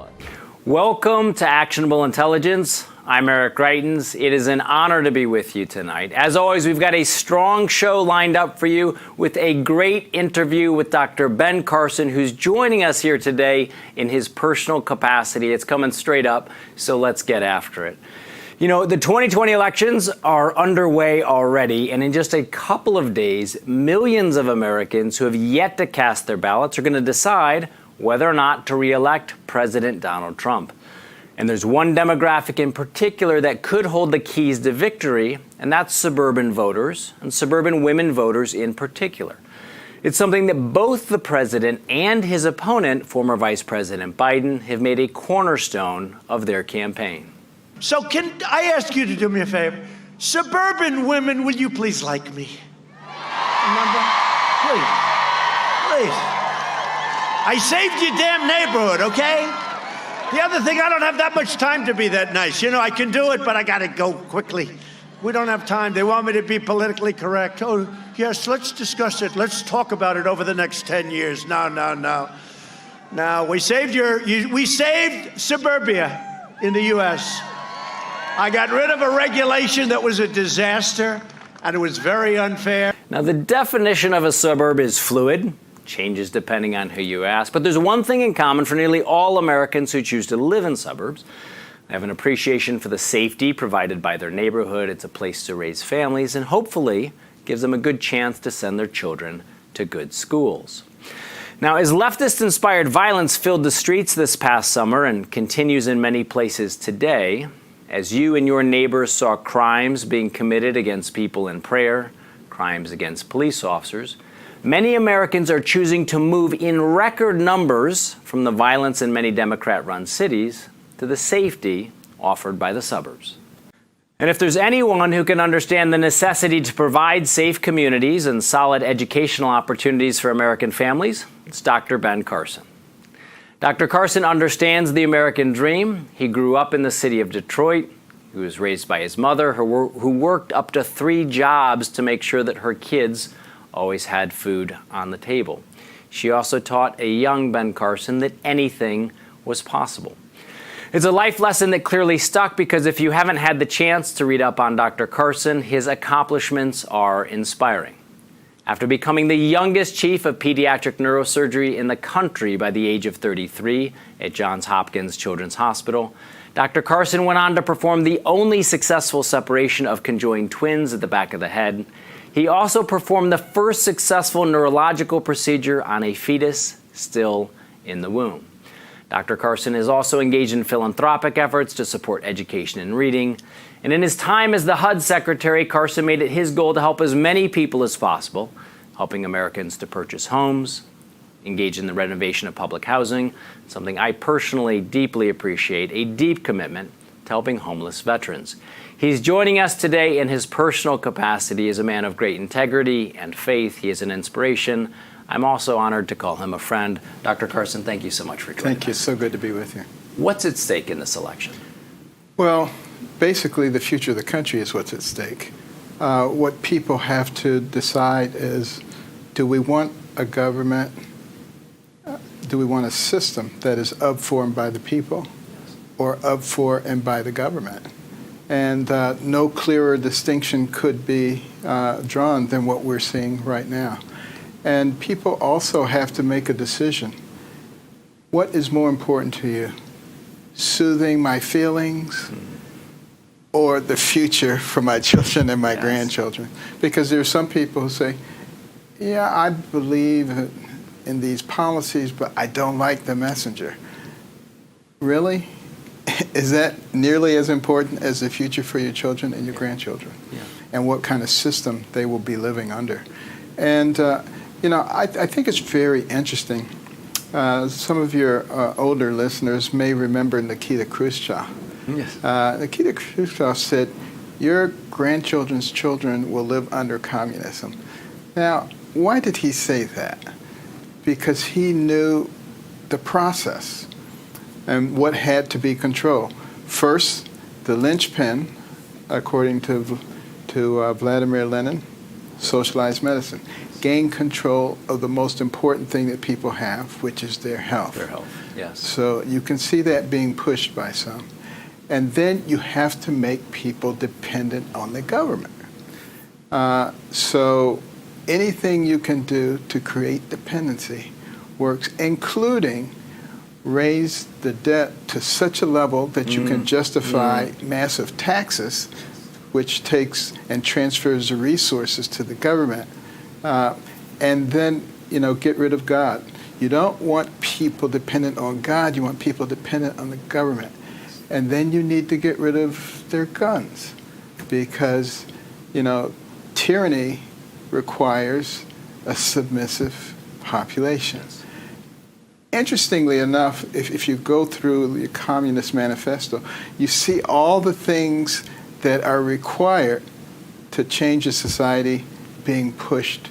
on. Welcome to Actionable Intelligence. I'm Eric Greitens. It is an honor to be with you tonight. As always, we've got a strong show lined up for you with a great interview with Dr. Ben Carson, who's joining us here today in his personal capacity. It's coming straight up, so let's get after it. You know, the 2020 elections are underway already, and in just a couple of days, millions of Americans who have yet to cast their ballots are going to decide whether or not to re-elect President Donald Trump. And there's one demographic in particular that could hold the keys to victory, and that's suburban voters, and suburban women voters in particular. It's something that both the president and his opponent, former Vice President Biden, have made a cornerstone of their campaign. So can I ask you to do me a favor? Suburban women, will you please like me? Remember? Please. I saved your damn neighborhood, okay? The other thing, I don't have that much time to be that nice. You know, I can do it, but I gotta go quickly. We don't have time. They want me to be politically correct. Oh, yes, let's discuss it. Let's talk about it over the next 10 years. No. We saved suburbia in the U.S. I got rid of a regulation that was a disaster, and it was very unfair. Now, the definition of a suburb is fluid. Changes depending on who you ask. But there's one thing in common for nearly all Americans who choose to live in suburbs. They have an appreciation for the safety provided by their neighborhood. It's a place to raise families and hopefully gives them a good chance to send their children to good schools. Now, as leftist-inspired violence filled the streets this past summer and continues in many places today, as you and your neighbors saw crimes being committed against people in prayer, crimes against police officers, many Americans are choosing to move in record numbers from the violence in many Democrat-run cities to the safety offered by the suburbs. And if there's anyone who can understand the necessity to provide safe communities and solid educational opportunities for American families, it's Dr. Ben Carson. Dr. Carson understands the American dream. He grew up in the city of Detroit. He was raised by his mother, who worked up to 3 jobs to make sure that her kids always had food on the table. She also taught a young Ben Carson that anything was possible. It's a life lesson that clearly stuck because if you haven't had the chance to read up on Dr. Carson, his accomplishments are inspiring. After becoming the youngest chief of pediatric neurosurgery in the country by the age of 33 at Johns Hopkins Children's Hospital, Dr. Carson went on to perform the only successful separation of conjoined twins at the back of the head. He also performed the first successful neurological procedure on a fetus still in the womb. Dr. Carson is also engaged in philanthropic efforts to support education and reading. And in his time as the HUD secretary, Carson made it his goal to help as many people as possible, helping Americans to purchase homes, engage in the renovation of public housing, something I personally deeply appreciate, a deep commitment to helping homeless veterans. He's joining us today in his personal capacity as a man of great integrity and faith. He is an inspiration. I'm also honored to call him a friend. Dr. Carson, thank you so much for joining us. Thank you. So good to be with you. What's at stake in this election? Well, basically, the future of the country is what's at stake. What people have to decide is, do we want a government, do we want a system that is of, for, and by the people, or of, for, and by the government? And no clearer distinction could be drawn than what we're seeing right now. And people also have to make a decision. What is more important to you? Soothing my feelings or the future for my children and my grandchildren? Because there are some people who say, yeah, I believe in these policies, but I don't like the messenger. Really? Is that nearly as important as the future for your children and your grandchildren? Yeah. And what kind of system they will be living under? And, I think it's very interesting. Some of your older listeners may remember Nikita Khrushchev. Yes. Nikita Khrushchev said, your grandchildren's children will live under communism. Now, why did he say that? Because he knew the process and what had to be controlled. First, the linchpin, according to Vladimir Lenin, socialized medicine, gain control of the most important thing that people have, which is their health. Their health, yes. So you can see that being pushed by some. And then you have to make people dependent on the government. So anything you can do to create dependency works, including raise the debt to such a level that you can justify massive taxes, which takes and transfers the resources to the government, and then get rid of God. You don't want people dependent on God. You want people dependent on the government. And then you need to get rid of their guns, because tyranny requires a submissive population. Interestingly enough, if you go through the Communist Manifesto, you see all the things that are required to change a society being pushed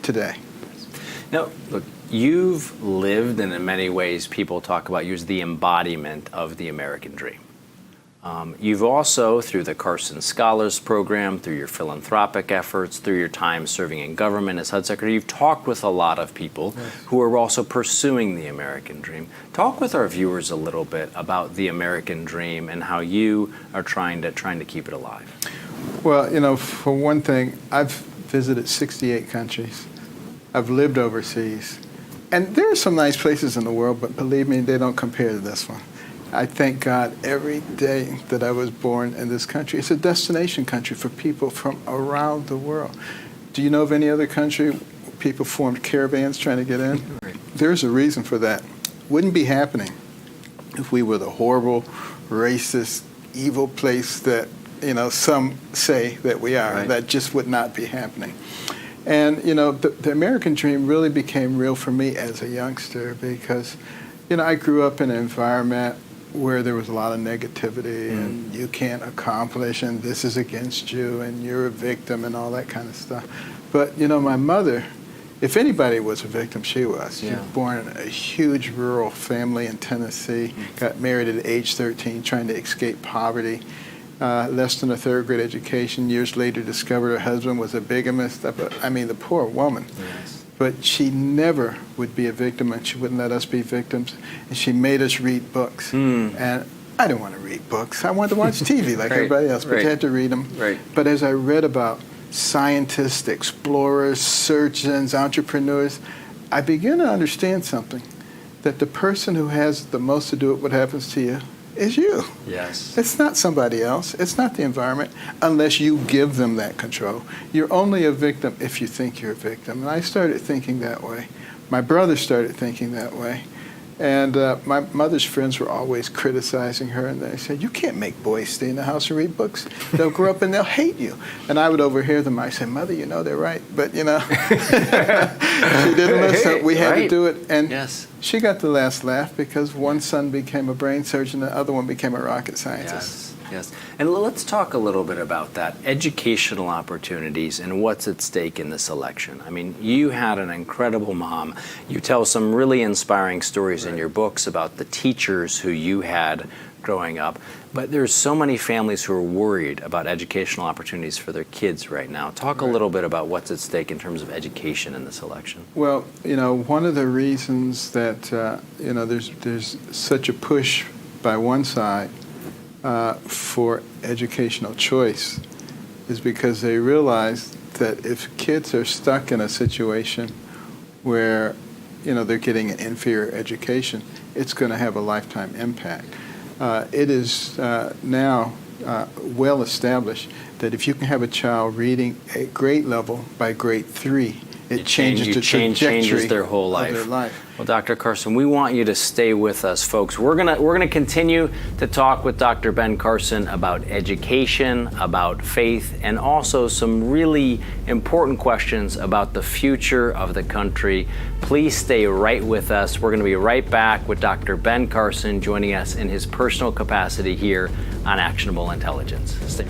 today. Now, look, you've lived, and in many ways people talk about you as the embodiment of the American dream. You've also, through the Carson Scholars Program, through your philanthropic efforts, through your time serving in government as HUD Secretary, you've talked with a lot of people who are also pursuing the American dream. Talk with our viewers a little bit about the American dream and how you are trying to keep it alive. Well, for one thing, I've visited 68 countries. I've lived overseas. And there are some nice places in the world, but believe me, they don't compare to this one. I thank God every day that I was born in this country. It's a destination country for people from around the world. Do you know of any other country where people formed caravans trying to get in? Right. There's a reason for that. Wouldn't be happening if we were the horrible, racist, evil place that some say that we are. Right. That just would not be happening. And the American dream really became real for me as a youngster, because I grew up in an environment where there was a lot of negativity and you can't accomplish and this is against you and you're a victim and all that kind of stuff. But my mother, if anybody was a victim, she was. She was born in a huge rural family in Tennessee, got married at age 13, trying to escape poverty, less than a third grade education. Years later discovered her husband was a bigamist. I mean, the poor woman. Yes. But she never would be a victim, and she wouldn't let us be victims. And she made us read books. And I didn't want to read books. I wanted to watch TV like everybody else, but you had to read them. Right. But as I read about scientists, explorers, surgeons, entrepreneurs, I began to understand something, that the person who has the most to do with what happens to you is you. Yes. It's not somebody else. It's not the environment, unless you give them that control. You're only a victim if you think you're a victim. And I started thinking that way. My brother started thinking that way. And my mother's friends were always criticizing her, and they said, "You can't make boys stay in the house and read books. They'll grow up and they'll hate you." And I would overhear them. I said, "Mother, they're right." But, she didn't listen. We had to do it. And she got the last laugh, because one son became a brain surgeon, the other one became a rocket scientist. Yes. And let's talk a little bit about that, educational opportunities and what's at stake in this election. I mean, you had an incredible mom. You tell some really inspiring stories in your books about the teachers who you had growing up. But there's so many families who are worried about educational opportunities for their kids right now. Talk a little bit about what's at stake in terms of education in this election. Well, one of the reasons that, there's such a push by one side for educational choice is because they realize that if kids are stuck in a situation where they're getting an inferior education, it's going to have a lifetime impact. It is now well established that if you can have a child reading at grade level by grade 3, it changes the trajectory changes their whole life. Of their life. Well, Dr. Carson, we want you to stay with us, folks. We're gonna continue to talk with Dr. Ben Carson about education, about faith, and also some really important questions about the future of the country. Please stay right with us. We're going to be right back with Dr. Ben Carson joining us in his personal capacity here on Actionable Intelligence. Stay.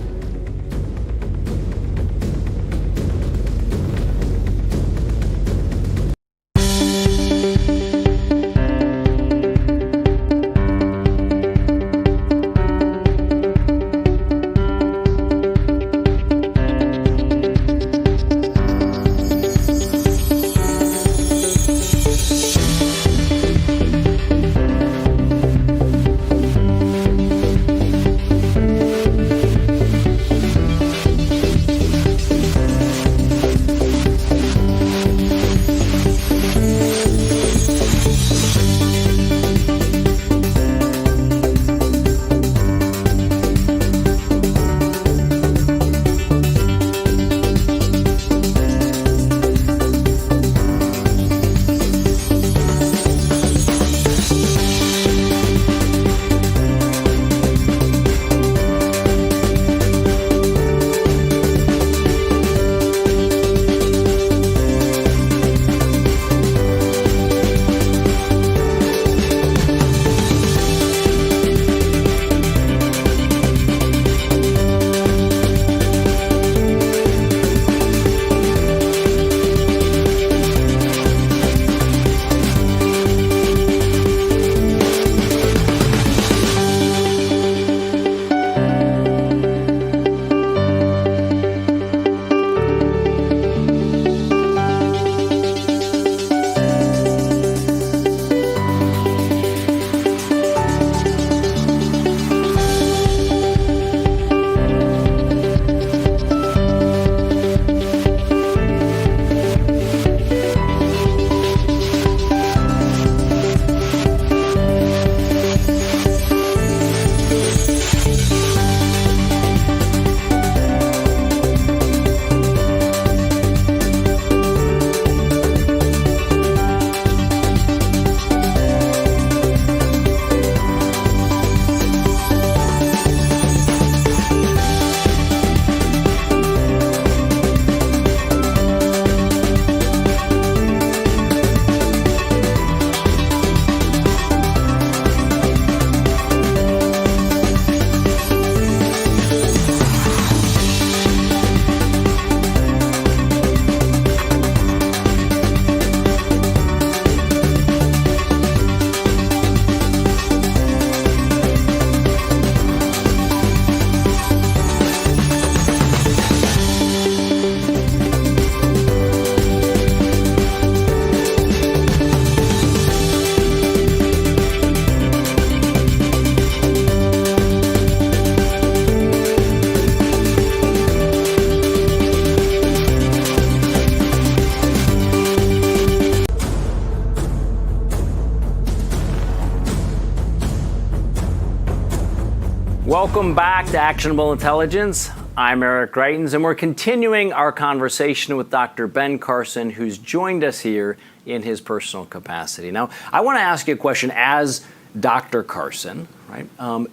Welcome back to Actionable Intelligence. I'm Eric Greitens, and we're continuing our conversation with Dr. Ben Carson, who's joined us here in his personal capacity. Now, I want to ask you a question as Dr. Carson, right?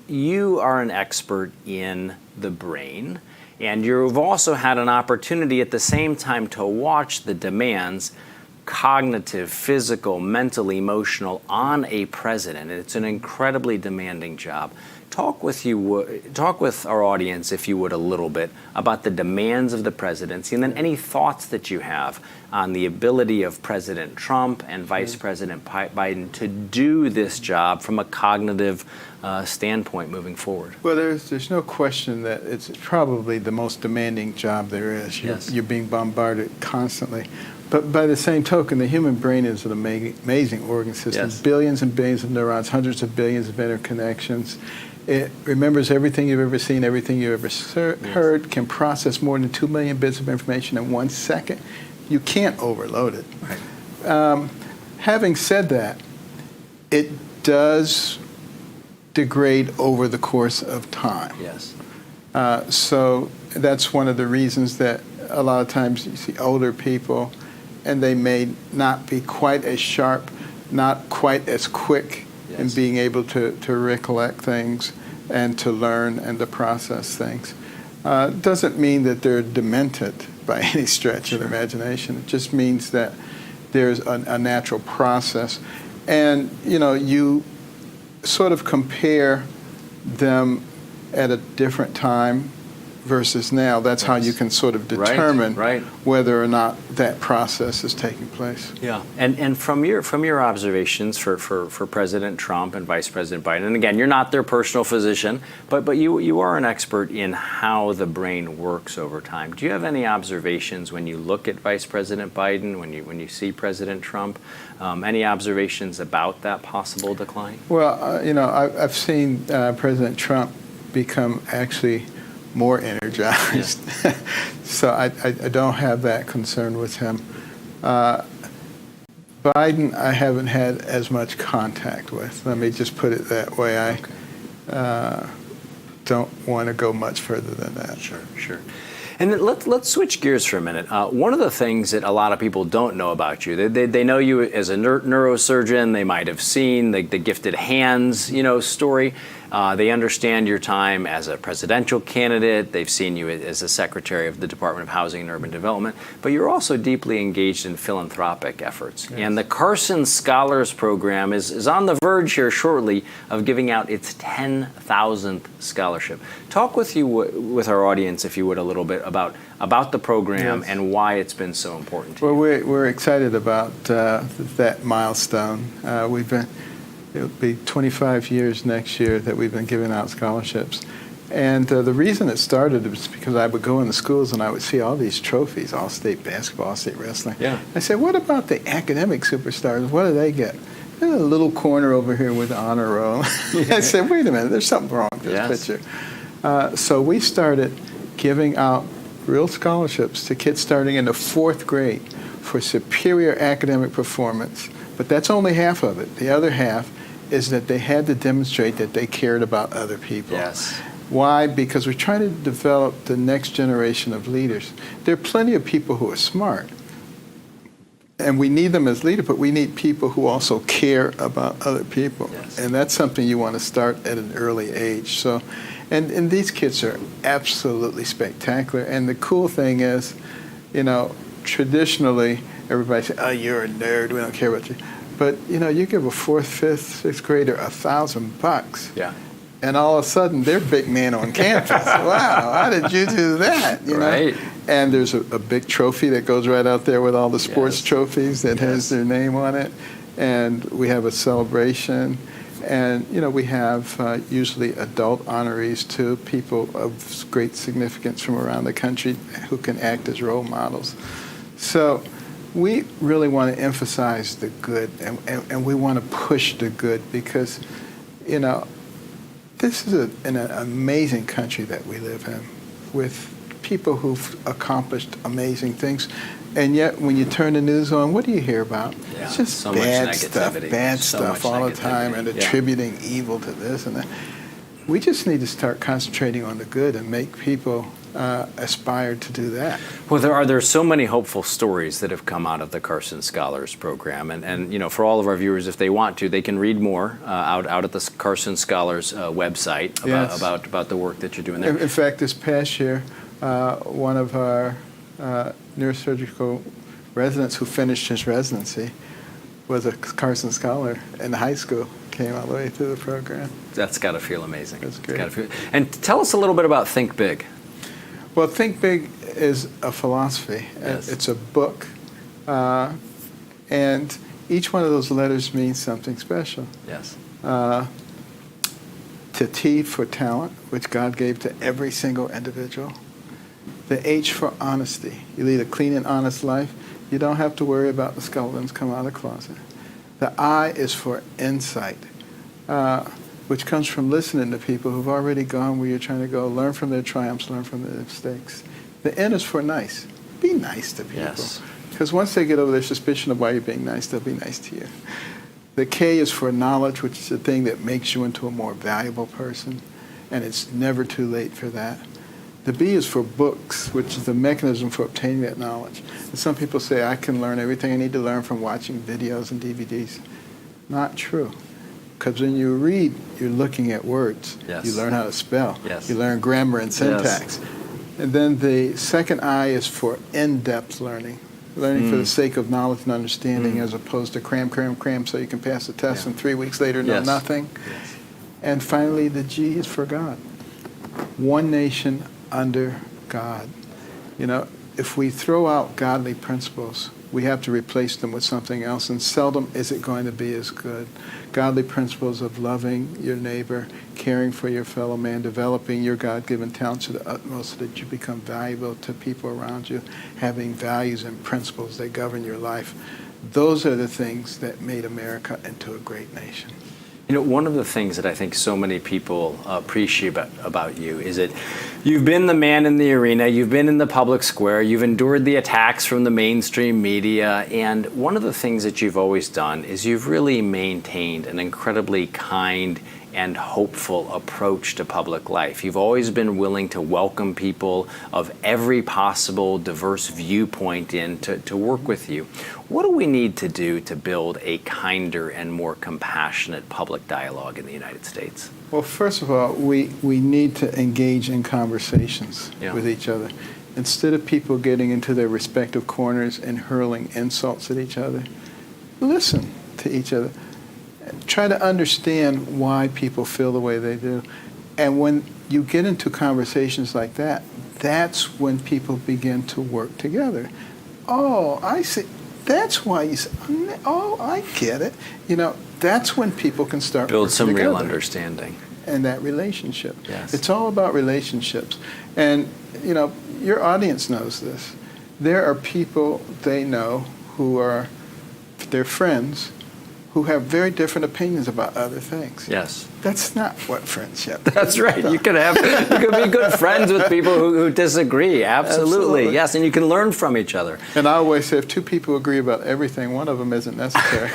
You are an expert in the brain, and you've also had an opportunity at the same time to watch the demands, cognitive, physical, mental, emotional, on a president. And it's an incredibly demanding job. Talk with our audience, if you would, a little bit about the demands of the presidency, and then any thoughts that you have on the ability of President Trump and Vice President Biden to do this job from a cognitive standpoint moving forward. Well, there's no question that it's probably the most demanding job there is. You're being bombarded constantly. But by the same token, the human brain is an amazing organ system. Yes. Billions and billions of neurons, hundreds of billions of interconnections. It remembers everything you've ever seen, everything you've ever heard, can process more than 2 million bits of information in 1 second. You can't overload it. Right. Having said that, it does degrade over the course of time. Yes. So that's one of the reasons that a lot of times you see older people, and they may not be quite as sharp, not quite as quick in being able to recollect things and to learn and to process things. Doesn't mean that they're demented by any stretch of the imagination. It just means that there's a natural process. And, you sort of compare them at a different time versus now. That's how you can sort of determine whether or not that process is taking place. Yeah, and from your observations for President Trump and Vice President Biden, and again, you're not their personal physician, but you are an expert in how the brain works over time. Do you have any observations when you look at Vice President Biden, when you see President Trump? Any observations about that possible decline? Well, I've seen President Trump become actually more energized. Yeah. So I don't have that concern with him. Biden, I haven't had as much contact with. Let me just put it that way. I don't want to go much further than that. Sure. And then let's switch gears for a minute. One of the things that a lot of people don't know about you, they know you as a neurosurgeon. They might have seen the gifted hands, story. They understand your time as a presidential candidate. They've seen you as a secretary of the Department of Housing and Urban Development. But you're also deeply engaged in philanthropic efforts. Yes. And the Carson Scholars Program is on the verge here shortly of giving out its 10,000th scholarship. Talk with our audience, if you would, a little bit about the program and why it's been so important to you. Well, we're excited about that milestone. It'll be 25 years next year that we've been giving out scholarships. And the reason it started was because I would go in the schools and I would see all these trophies, all-state basketball, all-state wrestling. Yeah. I said, what about the academic superstars? What do they get? There's a little corner over here with the honor roll. I said, wait a minute, there's something wrong with this picture. So we started giving out real scholarships to kids starting in the 4th grade for superior academic performance. But that's only half of it. The other half is that they had to demonstrate that they cared about other people. Yes. Why? Because we're trying to develop the next generation of leaders. There are plenty of people who are smart, and we need them as leaders, but we need people who also care about other people. Yes. And that's something you want to start at an early age. So, and these kids are absolutely spectacular. And the cool thing is, traditionally, everybody says, oh, you're a nerd, we don't care about you. But, you give a 4th, 5th, 6th grader $1,000. Yeah. And all of a sudden, they're big man on campus. Wow, how did you do that? Right. And there's a big trophy that goes right out there with all the sports trophies that has their name on it. And we have a celebration. And, we have usually adult honorees too, people of great significance from around the country who can act as role models. So we really want to emphasize the good, and we want to push the good because, this is an amazing country that we live in with people who've accomplished amazing things. And yet, when you turn the news on, what do you hear about? Yeah, it's just bad stuff all the time, and attributing evil to this and that. we just need to start concentrating on the good and make people aspire to do that. Well, there are so many hopeful stories that have come out of the Carson Scholars Program, and you know, for all of our viewers, if they want to, they can read more out at the Carson Scholars website about the work that you're doing there. In fact, this past year, one of our neurosurgical residents who finished his residency was a Carson Scholar in high school. Came all the way through the program. That's got to feel amazing. That's great. And tell us a little bit about Think Big. Well, Think Big is a philosophy. Yes. It's a book, and each one of those letters means something special. Yes. The T for talent, which God gave to every single individual. The H for honesty. You lead a clean and honest life. You don't have to worry about the skeletons coming out of the closet. The I is for insight, which comes from listening to people who've already gone where you're trying to go. Learn from their triumphs, learn from their mistakes. The N is for nice. Be nice to people. Yes. Because once they get over their suspicion of why you're being nice, they'll be nice to you. The K is for knowledge, which is the thing that makes you into a more valuable person, and it's never too late for that. The B is for books, which is the mechanism for obtaining that knowledge. And some people say, I can learn everything I need to learn from watching videos and DVDs. Not true. Because when you read, you're looking at words. Yes. You learn how to spell. Yes. You learn grammar and syntax. Yes. And then the second I is for in-depth learning. Learning for the sake of knowledge and understanding as opposed to cram so you can pass the test and 3 weeks later know nothing. Yes. And finally, the G is for God. One nation under God. You know, if we throw out godly principles, we have to replace them with something else, and seldom is it going to be as good. Godly principles of loving your neighbor, caring for your fellow man, developing your God-given talents to the utmost so that you become valuable to people around you, having values and principles that govern your life. Those are the things that made America into a great nation. You know, one of the things that I think so many people appreciate about you is that you've been the man in the arena, you've been in the public square, you've endured the attacks from the mainstream media, and one of the things that you've always done is you've really maintained an incredibly kind and hopeful approach to public life. You've always been willing to welcome people of every possible diverse viewpoint in to work with you. What do we need to do to build a kinder and more compassionate public dialogue in the United States? Well, first of all, we need to engage in conversations with each other. Instead of people getting into their respective corners and hurling insults at each other, listen to each other. Try to understand why people feel the way they do. And when you get into conversations like that, that's when people begin to work together. Oh, I see. That's why you say, oh, I get it. You know, that's when people can start build some together. real understanding. And that relationship. Yes. It's all about relationships. And, you know, your audience knows this. There are people they know who are their friends who have very different opinions about other things. Yes. That's not what friendship is. That's right. You can be good friends with people who disagree. Absolutely. Yes, and you can learn from each other. And I always say if two people agree about everything, one of them isn't necessary.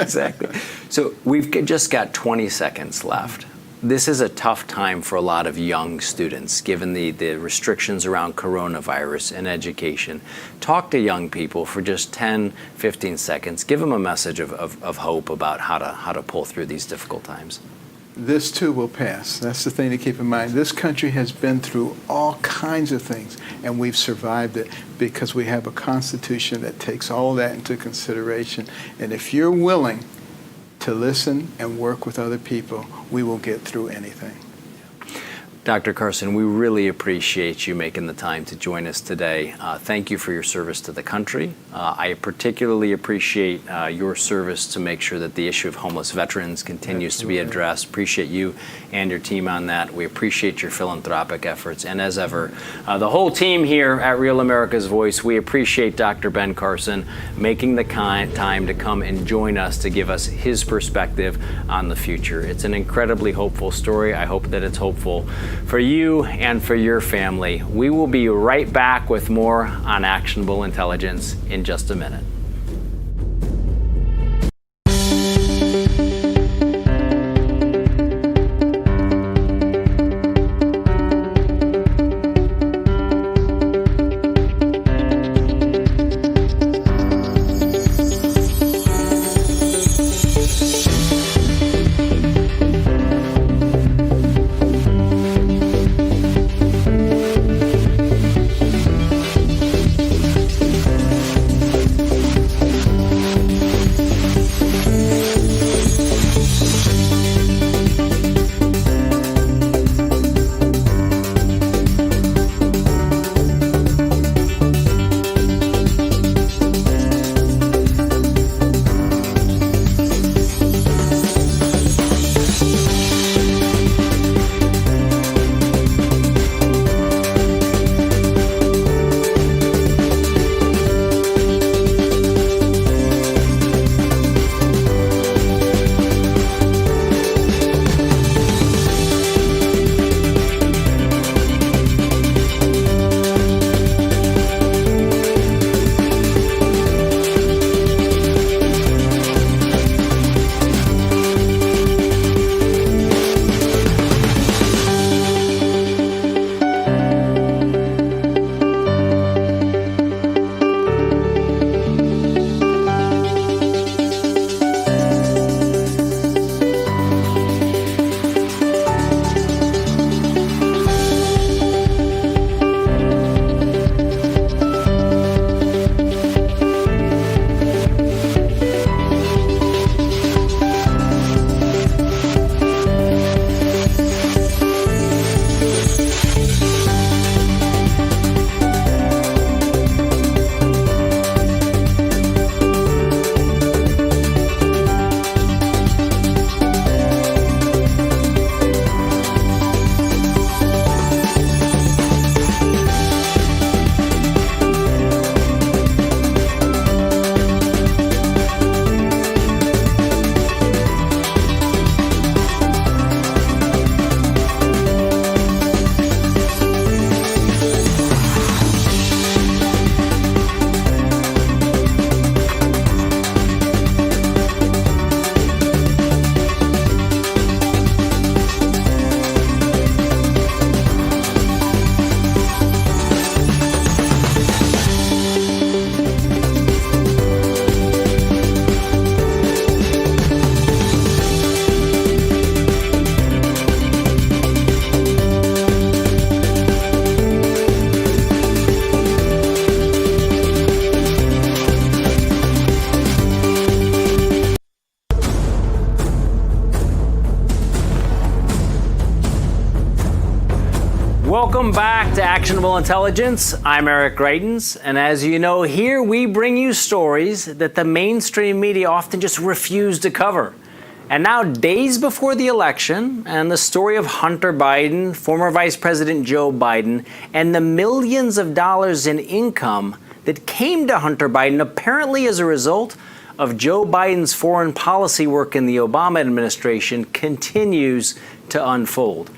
Exactly. So we've just got 20 seconds left. This is a tough time for a lot of young students, given the restrictions around coronavirus and education. Talk to young people for just 10, 15 seconds. Give them a message of hope about how to pull through these difficult times. This too will pass. That's the thing to keep in mind. This country has been through all kinds of things, and we've survived it because we have a constitution that takes all that into consideration. And if you're willing to listen and work with other people, we will get through anything. Dr. Carson, we really appreciate you making the time to join us today. Thank you for your service to the country. I particularly appreciate your service to make sure that the issue of homeless veterans continues to be addressed. Appreciate you and your team on that. We appreciate your philanthropic efforts. And as ever, the whole team here at Real America's Voice, we appreciate Dr. Ben Carson making the time to come and join us to give us his perspective on the future. It's an incredibly hopeful story. I hope that it's hopeful for you and for your family. We will be right back with more on Actionable Intelligence in just a minute. Welcome back to Actionable Intelligence. I'm Eric Greitens, and as you know, here we bring you stories that the mainstream media often just refuse to cover. And now, days before the election, and the story of Hunter Biden, former Vice President Joe Biden, and the millions of dollars in income that came to Hunter Biden apparently as a result of Joe Biden's foreign policy work in the Obama administration continues to unfold.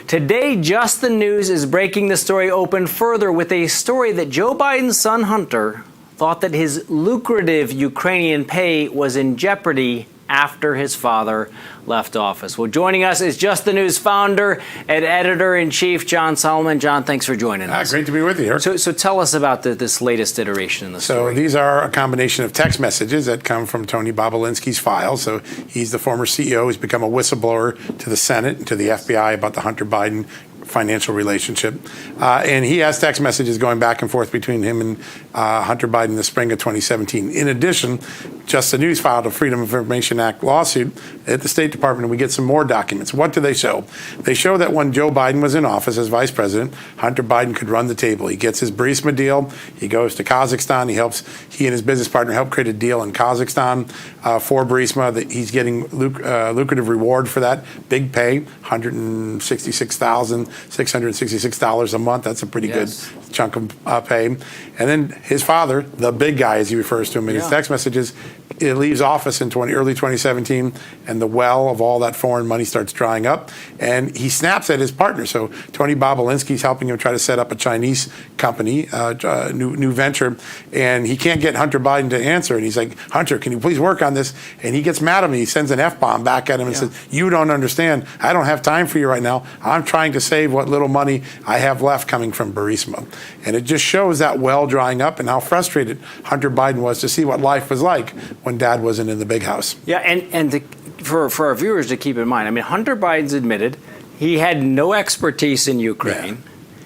Today, Just the News is breaking the story open further with a story that Joe Biden's son Hunter thought that his lucrative Ukrainian pay was in jeopardy after his father left office. Well, joining us is Just the News founder and editor-in-chief, John Solomon. John, thanks for joining us. Great to be with you, Eric. So tell us about this latest iteration in the story. So these are a combination of text messages that come from Tony Bobulinski's files. So he's the former CEO. He's become a whistleblower to the Senate and to the FBI about the Hunter Biden financial relationship. And he has text messages going back and forth between him and Hunter Biden in the spring of 2017. In addition, Just the News filed a Freedom of Information Act lawsuit at the State Department, and we get some more documents. What do they show? They show that when Joe Biden was in office as vice president, Hunter Biden could run the table. He gets his Burisma deal. He goes to Kazakhstan. He and his business partner help create a deal in Kazakhstan for Burisma. That he's getting lucrative reward for that. Big pay, $166,666 a month. That's a pretty good chunk of pay. And then his father, the big guy, as he refers to him in his text messages, it leaves office in early 2017, and the well of all that foreign money starts drying up, and he snaps at his partner. So Tony Bobulinski's helping him try to set up a Chinese company, new venture, and he can't get Hunter Biden to answer. And he's like, Hunter, can you please work on this? And he gets mad at him. He sends an F-bomb back at him and says, you don't understand. I don't have time for you right now. I'm trying to save what little money I have left coming from Burisma. And it just shows that well drying up and how frustrated Hunter Biden was to see what life was like when Dad wasn't in the big house. Yeah, and for our viewers to keep in mind, I mean, Hunter Biden's admitted he had no expertise in Ukraine. Yeah.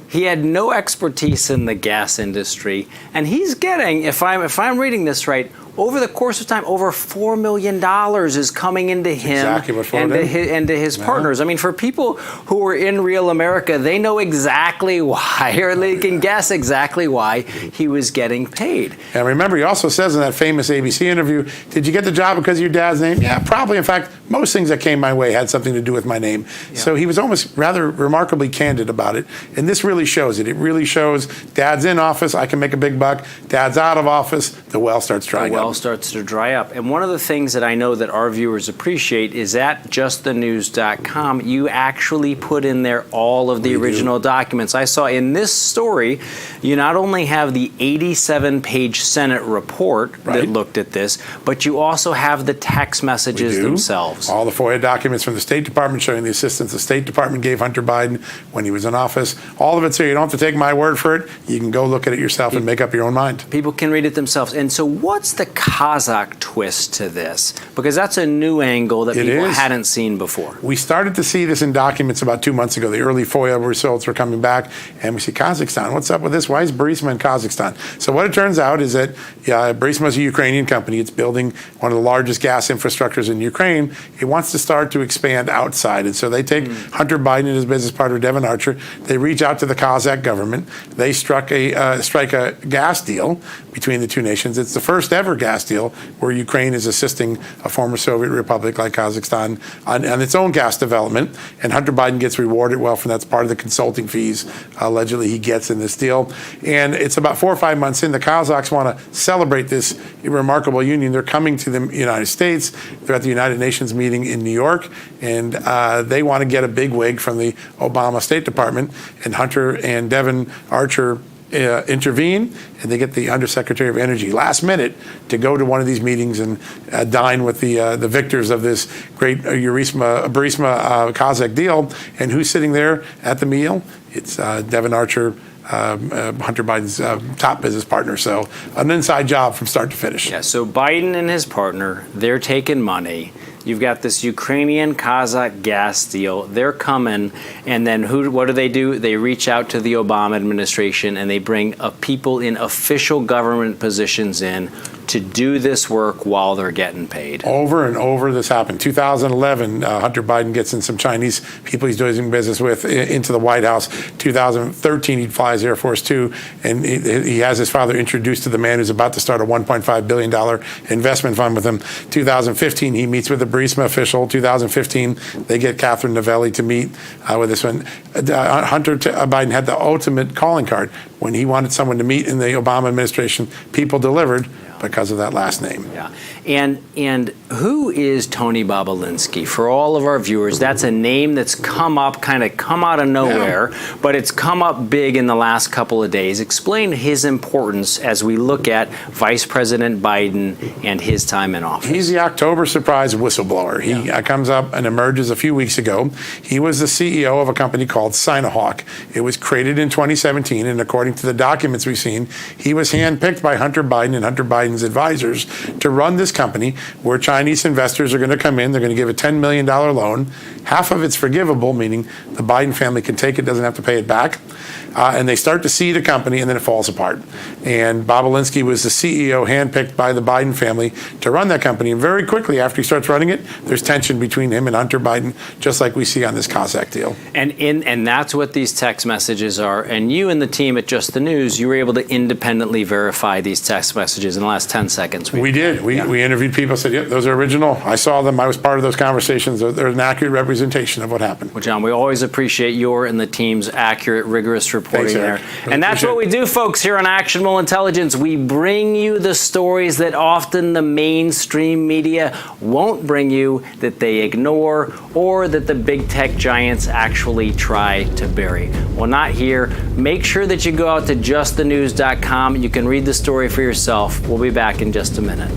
He had no expertise in the gas industry, and he's getting, if I'm reading this right, over the course of time, over $4 million is coming into him and to his partners. I mean, for people who are in real America, they know exactly why, or they can guess exactly why he was getting paid. And remember, he also says in that famous ABC interview, did you get the job because of your dad's name? Yeah, probably. In fact, most things that came my way had something to do with my name. Yeah. So he was almost rather remarkably candid about it. And this really shows it. It really shows Dad's in office, I can make a big buck. Dad's out of office, the well starts drying up. Starts to dry up. And one of the things that I know that our viewers appreciate is at justthenews.com, you actually put in there all of the original documents. I saw in this story, you not only have the 87-page Senate report that looked at this, but you also have the text messages themselves. All the FOIA documents from the State Department showing the assistance the State Department gave Hunter Biden when he was in office. All of it's here. You don't have to take my word for it. You can go look at it yourself and make up your own mind. People can read it themselves. And so what's the Kazakh twist to this? Because that's a new angle that people hadn't seen before. We started to see this in documents about 2 months ago. The early FOIA results were coming back, and we see Kazakhstan. What's up with this? Why is Burisma in Kazakhstan? So what it turns out is that Burisma is a Ukrainian company. It's building one of the largest gas infrastructures in Ukraine. It wants to start to expand outside. And so they take Hunter Biden and his business partner, Devon Archer. They reach out to the Kazakh government. They strike a gas deal between the two nations. It's the first ever gas deal where Ukraine is assisting a former Soviet republic like Kazakhstan on its own gas development. And Hunter Biden gets rewarded well for that's part of the consulting fees allegedly he gets in this deal. And it's about 4 or 5 months in. The Kazakhs want to celebrate this remarkable union. They're coming to the United States. They're at the United Nations meeting in New York, and they want to get a big wig from the Obama State Department. And Hunter and Devon Archer intervene, and they get the Undersecretary of Energy last minute to go to one of these meetings and dine with the victors of this great Burisma Kazakh deal. And who's sitting there at the meal? It's Devon Archer, Hunter Biden's top business partner. So an inside job from start to finish. Yeah, so Biden and his partner, they're taking money. You've got this Ukrainian Kazakh gas deal. They're coming, and then what do? They reach out to the Obama administration, and they bring people in official government positions in to do this work while they're getting paid. Over and over this happened. 2011, Hunter Biden gets in some Chinese people he's doing business with into the White House. 2013, he flies Air Force Two, and he has his father introduced to the man who's about to start a $1.5 billion investment fund with him. 2015, he meets with a Burisma official. 2015, they get Catherine Novelli to meet with this one. Hunter Biden had the ultimate calling card. When he wanted someone to meet in the Obama administration, people delivered because of that last name. Yeah. And who is Tony Bobulinski? For all of our viewers, that's a name that's come up, kind of come out of nowhere, but it's come up big in the last couple of days. Explain his importance as we look at Vice President Biden and his time in office. He's the October surprise whistleblower. He comes up and emerges a few weeks ago. He was the CEO of a company called Sinohawk. It was created in 2017, and according to the documents we've seen, he was handpicked by Hunter Biden and Hunter Biden's advisors to run this company where Chinese investors are going to come in. They're going to give a $10 million loan. Half of it's forgivable, meaning the Biden family can take it, doesn't have to pay it back. And they start to seed a company, and then it falls apart. And Bobulinski was the CEO handpicked by the Biden family to run that company. And very quickly after he starts running it, there's tension between him and Hunter Biden, just like we see on this Cossack deal. And that's what these text messages are. And you and the team at Just the News, you were able to independently verify these text messages in the last 10 seconds. We did. We interviewed people, said, yep, those are original. I saw them. I was part of those conversations. They're an accurate representation of what happened. Well, John, we always appreciate your and the team's accurate, rigorous reporting. Thanks, there. Really and that's what we do, folks, here on Actionable Intelligence. We bring you the stories that often the mainstream media won't bring you, that they ignore, or that the big tech giants actually try to bury. Well, not here. Make sure that you go out to justthenews.com. You can read the story for yourself. We'll be back in just a minute.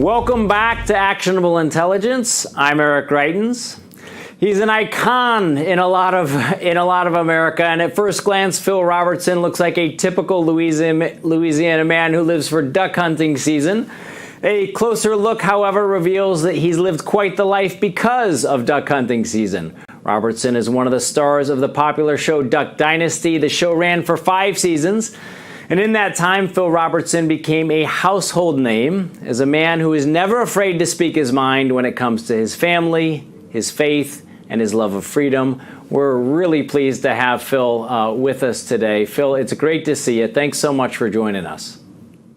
Welcome back to Actionable Intelligence. I'm Eric Greitens. He's an icon in a lot of America, and at first glance, Phil Robertson looks like a typical Louisiana man who lives for duck hunting season. A closer look, however, reveals that he's lived quite the life because of duck hunting season. Robertson is one of the stars of the popular show Duck Dynasty. The show ran for 5 seasons. And in that time, Phil Robertson became a household name as a man who is never afraid to speak his mind when it comes to his family, his faith, and his love of freedom. We're really pleased to have Phil with us today. Phil, it's great to see you. Thanks so much for joining us.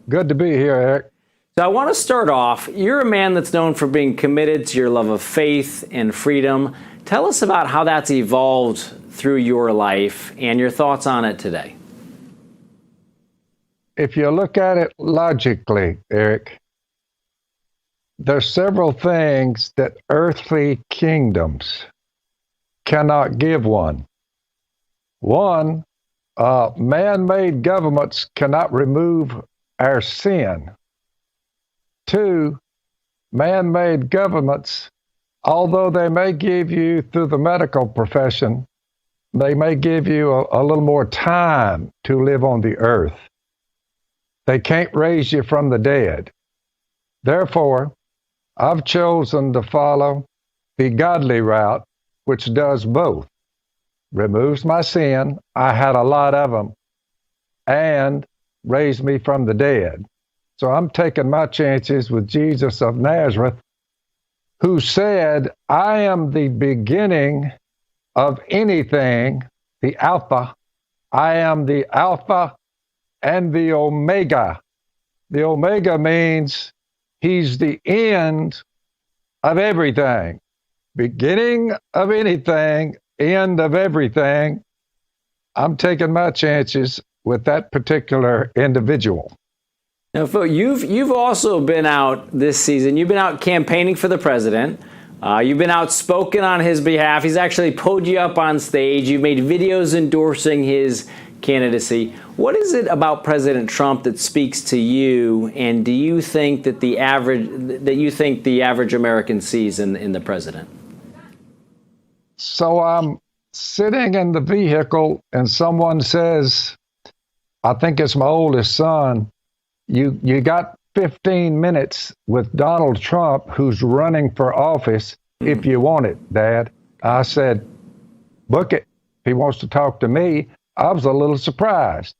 Good to be here, Eric. So I want to start off. You're a man that's known for being committed to your love of faith and freedom. Tell us about how that's evolved through your life and your thoughts on it today. If you look at it logically, Eric, there's several things that earthly kingdoms cannot give one. One, man-made governments cannot remove our sin. 2, man-made governments, although they may give you through the medical profession, they may give you a little more time to live on the earth. They can't raise you from the dead. Therefore, I've chosen to follow the godly route, which does both. Removes my sin, I had a lot of them, and raised me from the dead. So I'm taking my chances with Jesus of Nazareth, who said, I am the beginning of anything, the Alpha. I am the Alpha and the Omega. The Omega means he's the end of everything. Beginning of anything, end of everything. I'm taking my chances with that particular individual. Now, Phil, you've also been out this season. You've been out campaigning for the president. You've been outspoken on his behalf. He's actually pulled you up on stage. You've made videos endorsing his candidacy. What is it about President Trump that speaks to you, and do you think that the average American sees in the president? So I'm sitting in the vehicle, and someone says, I think it's my oldest son, you got 15 minutes with Donald Trump, who's running for office, if you want it, Dad. I said, book it. If he wants to talk to me. I was a little surprised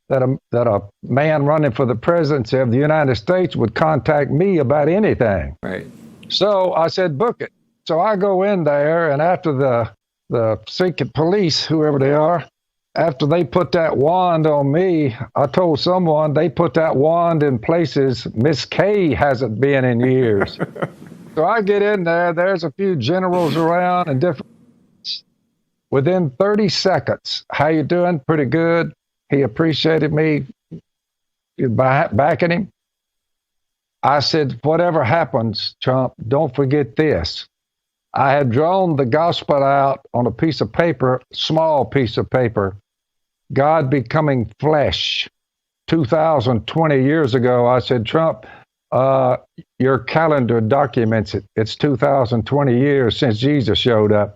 that a man running for the presidency of the United States would contact me about anything. Right. So I said, book it. So I go in there, and after the secret police, whoever they are, after they put that wand on me, I told someone they put that wand in places Miss K hasn't been in years. So I get in there, there's a few generals around and different. Within 30 seconds, how you doing? Pretty good. He appreciated me backing him. I said, whatever happens, Trump, don't forget this. I had drawn the gospel out on a piece of paper, small piece of paper, God becoming flesh. 2020 years ago, I said, Trump, your calendar documents it. It's 2020 years since Jesus showed up.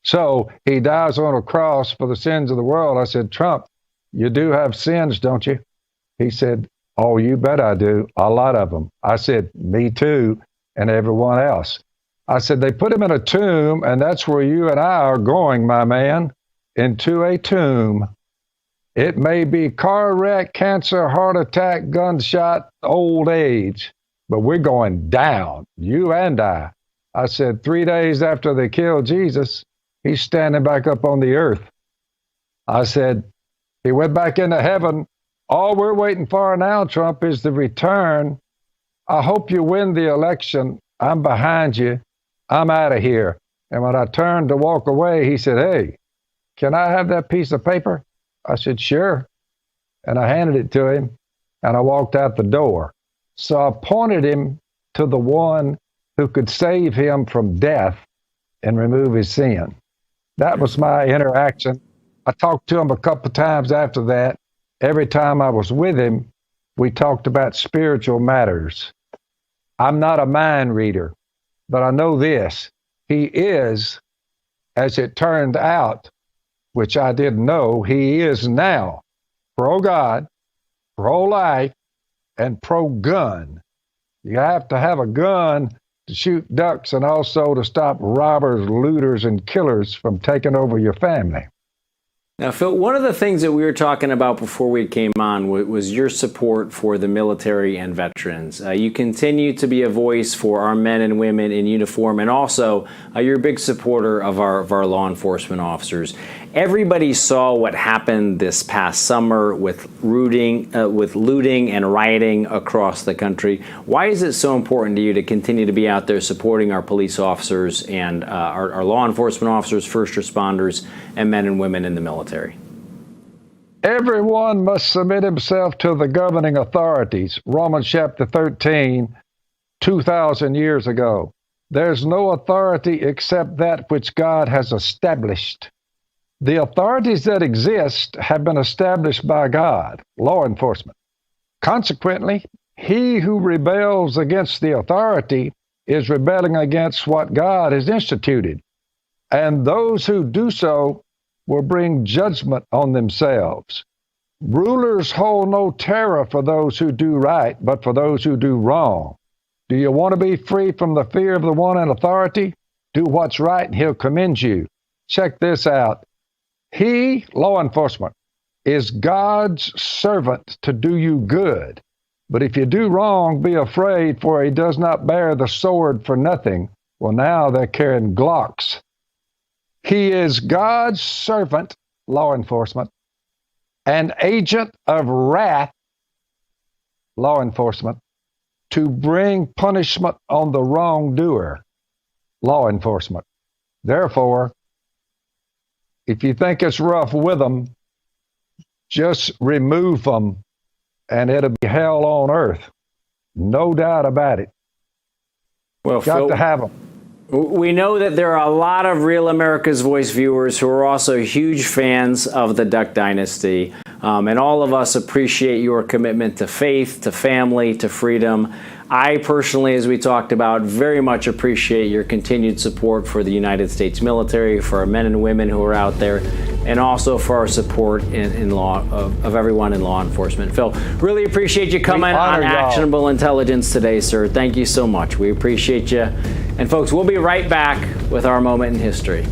So he dies on a cross for the sins of the world. I said, Trump, you do have sins, don't you? He said, oh, you bet I do. A lot of them. I said, me too, and everyone else. I said, they put him in a tomb, and that's where you and I are going, my man, into a tomb. It may be car wreck, cancer, heart attack, gunshot, old age, but we're going down, you and I. I said, 3 days after they killed Jesus, he's standing back up on the earth. I said, he went back into heaven. All we're waiting for now, Trump, is the return. I hope you win the election. I'm behind you. I'm out of here. And when I turned to walk away, he said, hey, can I have that piece of paper? I said, sure. And I handed it to him, and I walked out the door. So I pointed him to the one who could save him from death and remove his sin. That was my interaction. I talked to him a couple of times after that. Every time I was with him, we talked about spiritual matters. I'm not a mind reader, but I know this. He is, as it turned out, which I didn't know, he is now pro-God, pro-life, and pro-gun. You have to have a gun to shoot ducks and also to stop robbers, looters, and killers from taking over your family. Now, Phil, one of the things that we were talking about before we came on was your support for the military and veterans. You continue to be a voice for our men and women in uniform, and also you're a big supporter of our law enforcement officers. Everybody saw what happened this past summer with looting and rioting across the country. Why is it so important to you to continue to be out there supporting our police officers and our law enforcement officers, first responders, and men and women in the military? Everyone must submit himself to the governing authorities. Romans chapter 13, 2,000 years ago. There's no authority except that which God has established. The authorities that exist have been established by God, law enforcement. Consequently, he who rebels against the authority is rebelling against what God has instituted. And those who do so will bring judgment on themselves. Rulers hold no terror for those who do right, but for those who do wrong. Do you want to be free from the fear of the one in authority? Do what's right and he'll commend you. Check this out. He, law enforcement, is God's servant to do you good. But if you do wrong, be afraid, for he does not bear the sword for nothing. Well, now they're carrying Glocks. He is God's servant, law enforcement, an agent of wrath, law enforcement, to bring punishment on the wrongdoer, law enforcement. Therefore, if you think it's rough with them, just remove them and it'll be hell on earth. No doubt about it. Well, Got Phil, to have them. We know that there are a lot of Real America's Voice viewers who are also huge fans of the Duck Dynasty. And all of us appreciate your commitment to faith, to family, to freedom. I personally, as we talked about, very much appreciate your continued support for the United States military, for our men and women who are out there, and also for our support in law of everyone in law enforcement. Phil, really appreciate you coming on Actionable Intelligence today, sir. Thank you so much. We appreciate you. And folks, we'll be right back with our moment in history.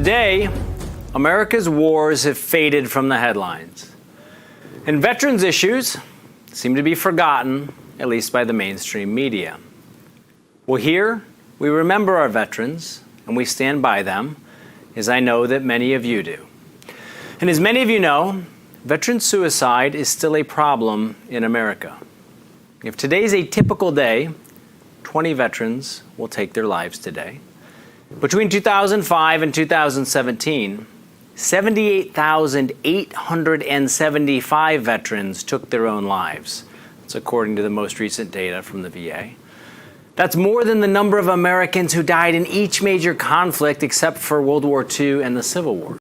Today, America's wars have faded from the headlines. And veterans' issues seem to be forgotten, at least by the mainstream media. Well, here, we remember our veterans, and we stand by them, as I know that many of you do. And as many of you know, veteran suicide is still a problem in America. If today's a typical day, 20 veterans will take their lives today. Between 2005 and 2017, 78,875 veterans took their own lives. That's according to the most recent data from the VA. That's more than the number of Americans who died in each major conflict except for World War II and the Civil War.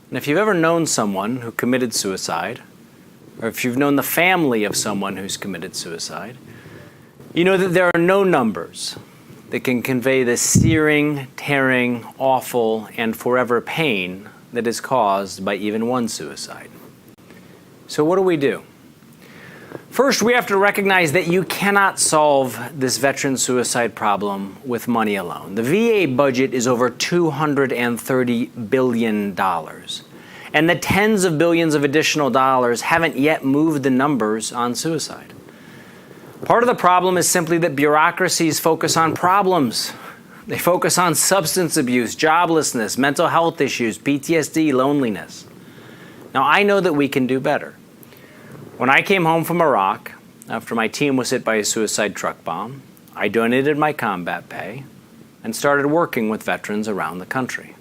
And if you've ever known someone who committed suicide, or if you've known the family of someone who's committed suicide, you know that there are no numbers that can convey the searing, tearing, awful, and forever pain that is caused by even one suicide. So what do? First, we have to recognize that you cannot solve this veteran suicide problem with money alone. The VA budget is over $230 billion. And the tens of billions of additional dollars haven't yet moved the numbers on suicide. Part of the problem is simply that bureaucracies focus on problems. They focus on substance abuse, joblessness, mental health issues, PTSD, loneliness. Now, I know that we can do better. When I came home from Iraq, after my team was hit by a suicide truck bomb, I donated my combat pay and started working with veterans around the country.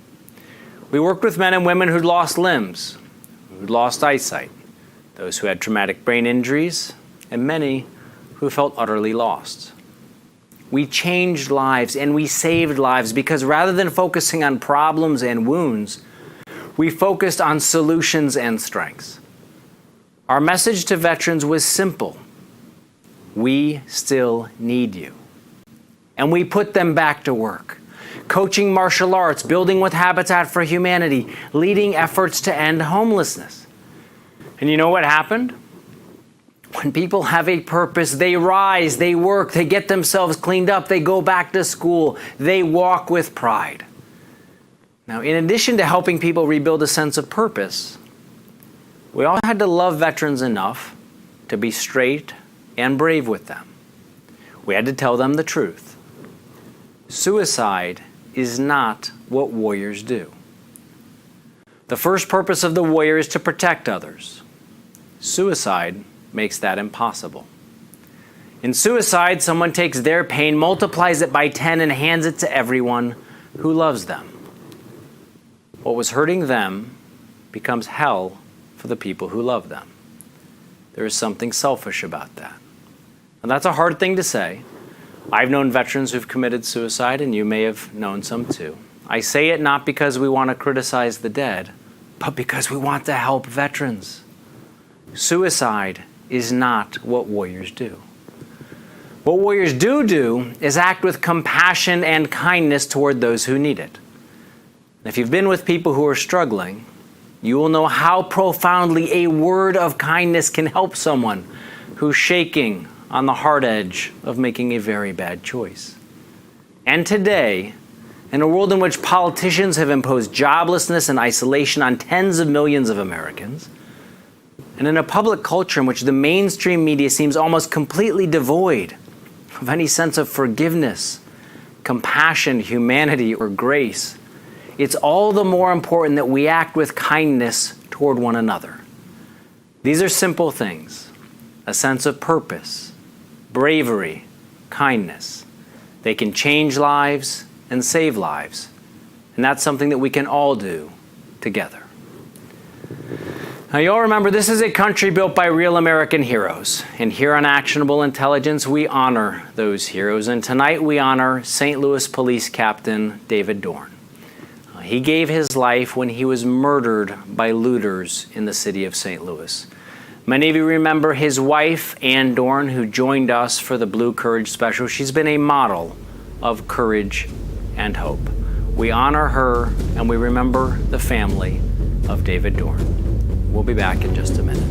We worked with men and women who'd lost limbs, who'd lost eyesight, those who had traumatic brain injuries, and many who felt utterly lost. We changed lives and we saved lives because rather than focusing on problems and wounds, we focused on solutions and strengths. Our message to veterans was simple. We still need you. And we put them back to work. Coaching martial arts, building with Habitat for Humanity, leading efforts to end homelessness. And you know what happened? When people have a purpose, they rise, they work, they get themselves cleaned up, they go back to school, they walk with pride. Now, in addition to helping people rebuild a sense of purpose, we all had to love veterans enough to be straight and brave with them. We had to tell them the truth. Suicide is not what warriors do. The first purpose of the warrior is to protect others. Suicide makes that impossible. In suicide, someone takes their pain, multiplies it by 10, and hands it to everyone who loves them. What was hurting them becomes hell for the people who love them. There is something selfish about that. And that's a hard thing to say. I've known veterans who've committed suicide, and you may have known some too. I say it not because we want to criticize the dead, but because we want to help veterans. Suicide is not what warriors do. What warriors do is act with compassion and kindness toward those who need it. If you've been with people who are struggling, you will know how profoundly a word of kindness can help someone who's shaking on the hard edge of making a very bad choice. And today, in a world in which politicians have imposed joblessness and isolation on tens of millions of Americans, and in a public culture in which the mainstream media seems almost completely devoid of any sense of forgiveness, compassion, humanity, or grace, it's all the more important that we act with kindness toward one another. These are simple things: a sense of purpose, bravery, kindness. They can change lives and save lives. And that's something that we can all do together. Now, you all remember this is a country built by real American heroes. And here on Actionable Intelligence, we honor those heroes. And tonight we honor St. Louis Police Captain David Dorn. He gave his life when he was murdered by looters in the city of St. Louis. Many of you remember his wife, Ann Dorn, who joined us for the Blue Courage Special. She's been a model of courage and hope. We honor her and we remember the family of David Dorn. We'll be back in just a minute.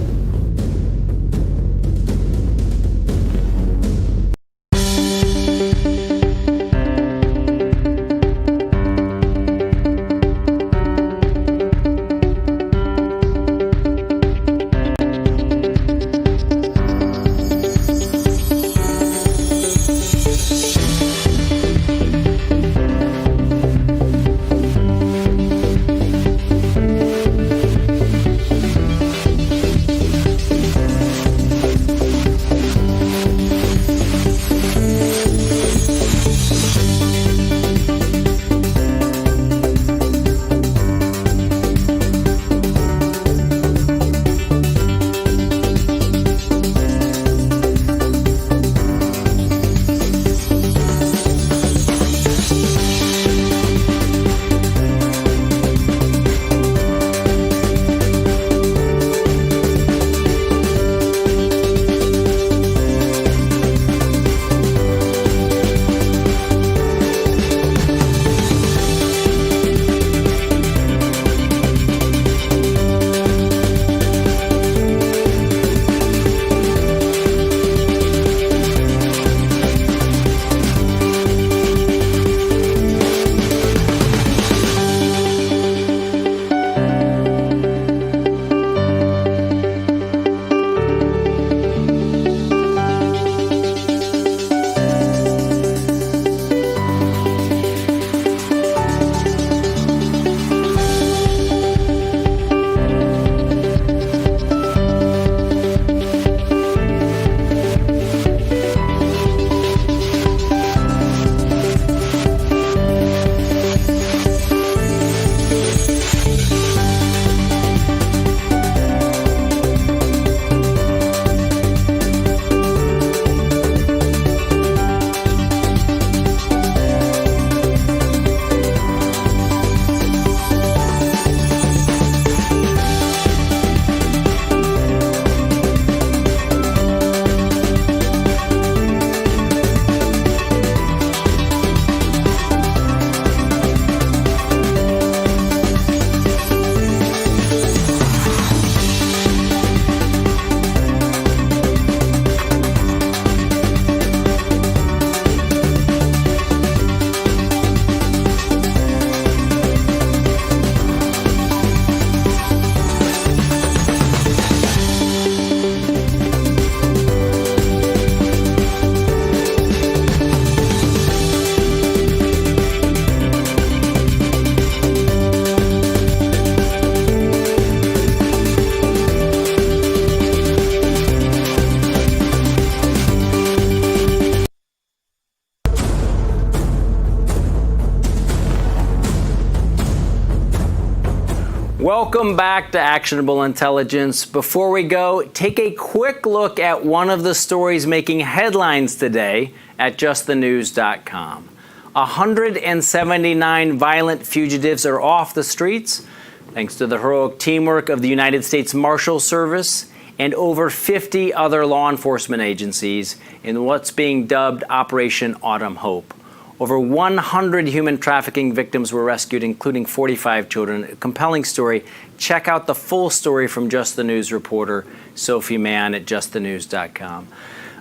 Welcome back to Actionable Intelligence. Before we go, take a quick look at one of the stories making headlines today at justthenews.com. 179 violent fugitives are off the streets, thanks to the heroic teamwork of the United States Marshal Service and over 50 other law enforcement agencies in what's being dubbed Operation Autumn Hope. Over 100 human trafficking victims were rescued, including 45 children. A compelling story. Check out the full story from Just the News reporter Sophie Mann at justthenews.com.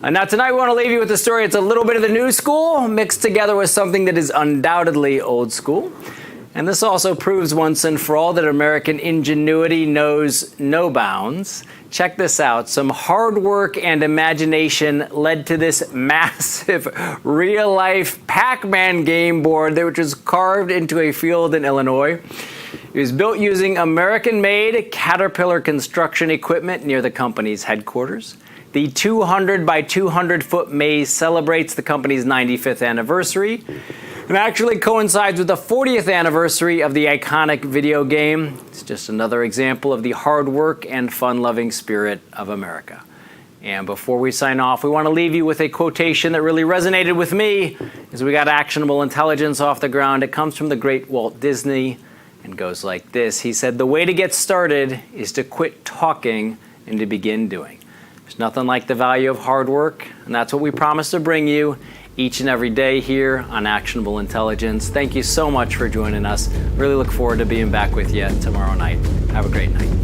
Now tonight we want to leave you with a story. It's a little bit of the new school mixed together with something that is undoubtedly old school. And this also proves once and for all that American ingenuity knows no bounds. Check this out. Some hard work and imagination led to this massive real-life Pac-Man game board which was carved into a field in Illinois. It was built using American-made Caterpillar construction equipment near the company's headquarters. The 200 by 200 foot maze celebrates the company's 95th anniversary and actually coincides with the 40th anniversary of the iconic video game. It's just another example of the hard work and fun-loving spirit of America. And before we sign off, we want to leave you with a quotation that really resonated with me as we got actionable intelligence off the ground. It comes from the great Walt Disney and goes like this. He said, "The way to get started is to quit talking and to begin doing." There's nothing like the value of hard work, and that's what we promise to bring you each and every day here on Actionable Intelligence. Thank you so much for joining us. Really look forward to being back with you tomorrow night. Have a great night.